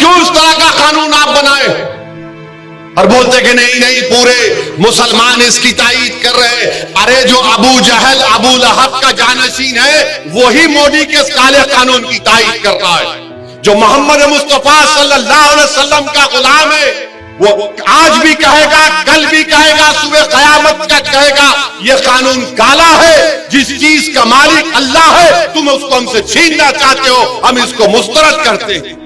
क्यों इस तरह का कानून आप बनाए और बोलते कि नहीं नहीं पूरे मुसलमान इसकी तायीद कर रहे हैं। अरे जो अबू जहल अबू लहब का जानशीन है वही मोदी के इस काले कानून की तायीद कर रहा है। जो मोहम्मद मुस्तफा सल्लल्लाहु अलैहि वसल्लम का गुलाम है वो आज भी कहेगा, कल भी कहेगा, सुबह कयामत तक कहेगा ये कानून काला है। जिस चीज का मालिक अल्लाह है तुम उसको हमसे छीनना चाहते हो, हम इसको मुस्तरद करते हैं।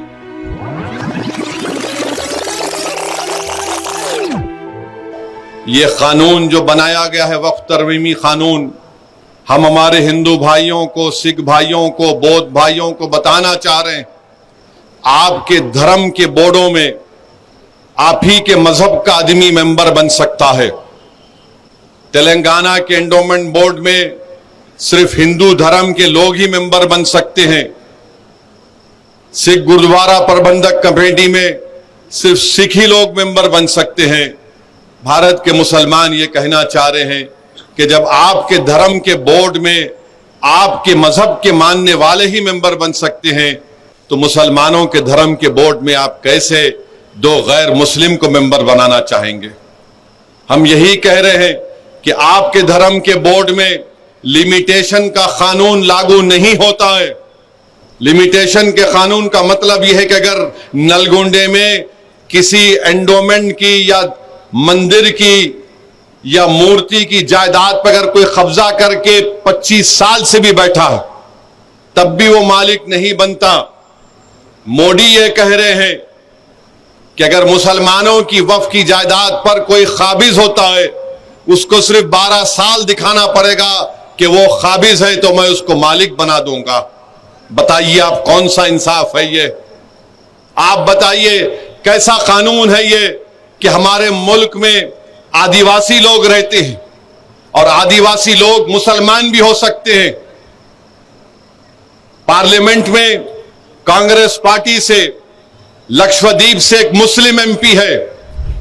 ये कानून जो बनाया गया है वक्फ तरमीमी कानून, हम हमारे हिंदू भाइयों को, सिख भाइयों को, बौद्ध भाइयों को बताना चाह रहे हैं, आपके धर्म के बोर्डों में आप ही के मजहब का आदमी मेंबर बन सकता है। तेलंगाना के एंडोमेंट बोर्ड में सिर्फ हिंदू धर्म के लोग ही मेंबर बन सकते हैं। सिख गुरुद्वारा प्रबंधक कमेटी में सिर्फ सिख ही लोग मेंबर बन सकते हैं। भारत के मुसलमान ये कहना चाह रहे हैं कि जब आपके धर्म के बोर्ड में आपके मजहब के मानने वाले ही मेंबर बन सकते हैं तो मुसलमानों के धर्म के बोर्ड में आप कैसे दो गैर मुस्लिम को मेंबर बनाना चाहेंगे। हम यही कह रहे हैं कि आपके धर्म के बोर्ड में लिमिटेशन का कानून लागू नहीं होता है। लिमिटेशन के कानून का मतलब यह है कि अगर नलगोंडे में किसी एंडोमेंट की या मंदिर की या मूर्ति की जायदाद पर अगर कोई कब्जा करके 25 साल से भी बैठा है तब भी वो मालिक नहीं बनता। मोदी ये कह रहे हैं कि अगर मुसलमानों की वक्फ की जायदाद पर कोई काबिज होता है उसको सिर्फ 12 साल दिखाना पड़ेगा कि वो काबिज है तो मैं उसको मालिक बना दूंगा। बताइए आप कौन सा इंसाफ है ये? आप बताइए कैसा कानून है ये कि हमारे मुल्क में आदिवासी लोग रहते हैं और आदिवासी लोग मुसलमान भी हो सकते हैं। पार्लियामेंट में कांग्रेस पार्टी से लक्षद्वीप से एक मुस्लिम एमपी है,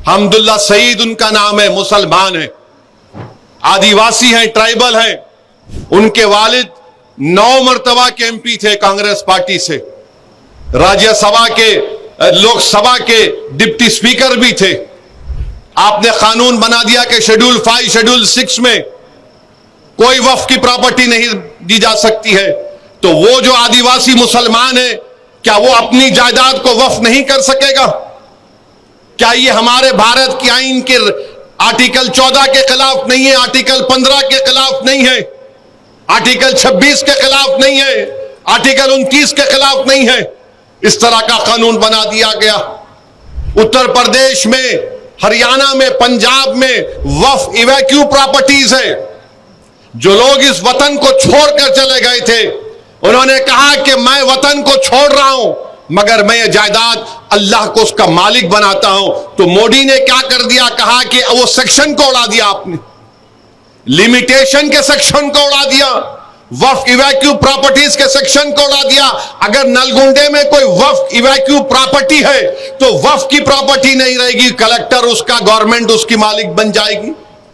हमदुल्ला सईद उनका नाम है, मुसलमान है, आदिवासी हैं, ट्राइबल हैं। उनके वालिद 9 मर्तबा के एमपी थे कांग्रेस पार्टी से, राज्यसभा के, लोकसभा के डिप्टी स्पीकर भी थे। आपने कानून बना दिया कि शेड्यूल 5, शेड्यूल 6 में कोई वक्फ की प्रॉपर्टी नहीं दी जा सकती है। तो वो जो आदिवासी मुसलमान है क्या वो अपनी जायदाद को वक्फ नहीं कर सकेगा? क्या ये हमारे भारत की आईन के आर्टिकल 14 के खिलाफ नहीं है, आर्टिकल 15 के खिलाफ नहीं है, आर्टिकल 26 के खिलाफ नहीं है, आर्टिकल 29 के खिलाफ नहीं है? इस तरह का कानून बना दिया गया। उत्तर प्रदेश में, हरियाणा में, पंजाब में वक्फ इवैक्यू प्रॉपर्टीज है। जो लोग इस वतन को छोड़कर चले गए थे उन्होंने कहा कि मैं वतन को छोड़ रहा हूं मगर मैं ये जायदाद अल्लाह को उसका मालिक बनाता हूं। तो मोदी ने क्या कर दिया, कहा कि वो सेक्शन को उड़ा दिया, आपने लिमिटेशन के सेक्शन को उड़ा दिया, वक्फ इवैक्यू प्रॉपर्टीज के सेक्शन को उड़ा दिया। अगर नलगुंडे में कोई वक्फ इवैक्यू प्रॉपर्टी है तो वक्फ की प्रॉपर्टी नहीं रहेगी, कलेक्टर उसका, गवर्नमेंट उसकी मालिक बन जाएगी।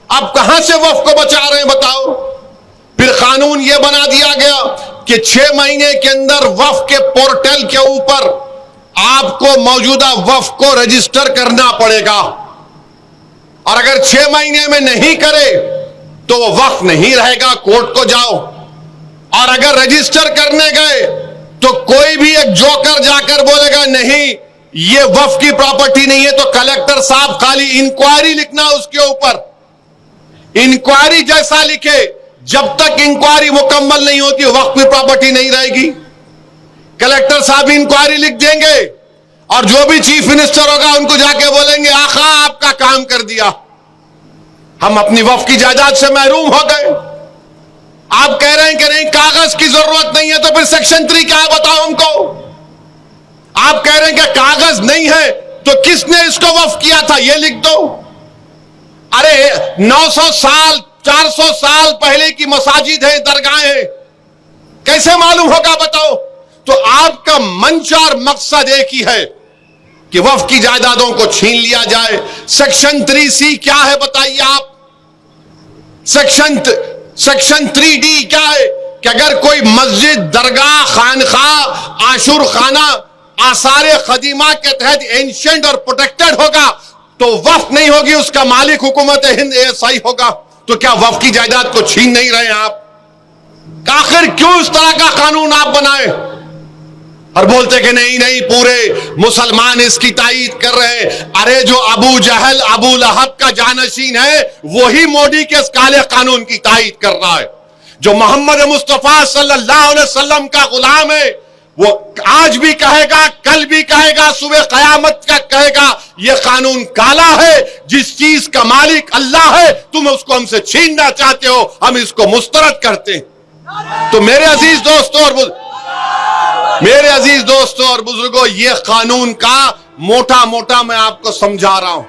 आप कहां से वक्फ को बचा रहे हैं बताओ? फिर कानून यह बना दिया गया कि 6 महीने के अंदर वक्फ के पोर्टल के ऊपर आपको मौजूदा वक्फ को रजिस्टर करना पड़ेगा और अगर 6 महीने में नहीं करे तो वो वक्फ नहीं रहेगा, कोर्ट को जाओ। और अगर रजिस्टर करने गए तो कोई भी एक जोकर जाकर बोलेगा नहीं ये वक्फ की प्रॉपर्टी नहीं है तो कलेक्टर साहब खाली इंक्वायरी लिखना उसके ऊपर। इंक्वायरी जैसा लिखे, जब तक इंक्वायरी मुकम्मल नहीं होती वक्फ की प्रॉपर्टी नहीं रहेगी। कलेक्टर साहब इंक्वायरी लिख देंगे और जो भी चीफ मिनिस्टर होगा उनको जाके बोलेंगे आखा आपका काम कर दिया, हम अपनी वक्फ की जायदाद से महरूम हो गए। आप कह रहे हैं कि नहीं कागज की जरूरत नहीं है तो फिर सेक्शन 3 क्या है बताओ हमको? आप कह रहे हैं कि कागज नहीं है तो किसने इसको वक्फ किया था ये लिख दो। अरे 900 साल 400 साल पहले की मसाजिद है, दरगाहें हैं, कैसे मालूम होगा बताओ? तो आपका मंच और मकसद एक ही है कि वक्फ की जायदादों को छीन लिया जाए। सेक्शन 3C क्या है बताइए आप? सेक्शन 3D क्या है कि अगर कोई मस्जिद, दरगाह, खानखा, आशुर खाना आसार खदीमा के तहत एंशिएंट और प्रोटेक्टेड होगा तो वक्फ नहीं होगी, उसका मालिक हुकूमत हिंद ASI होगा। तो क्या वक्फ की जायदाद को छीन नहीं रहे आप? आखिर क्यों इस तरह का कानून आप बनाए और बोलते कि नहीं नहीं पूरे मुसलमान इसकी तायीद कर रहे हैं। अरे जो अबू जहल अबू लहब का जानशीन है वही मोदी के इस काले कानून की तायीद कर रहा है। जो मोहम्मद मुस्तफा सल्लल्लाहु अलैहि वसल्लम का गुलाम है वो आज भी कहेगा, कल भी कहेगा, सुबह कयामत का कहेगा ये कानून काला है। जिस चीज का मालिक अल्लाह है तुम उसको हमसे छीनना चाहते हो, हम इसको मुस्तरद करते हैं। तो मेरे अजीज दोस्तों और बुजुर्गों, ये कानून का मोटा मोटा मैं आपको समझा रहा हूं।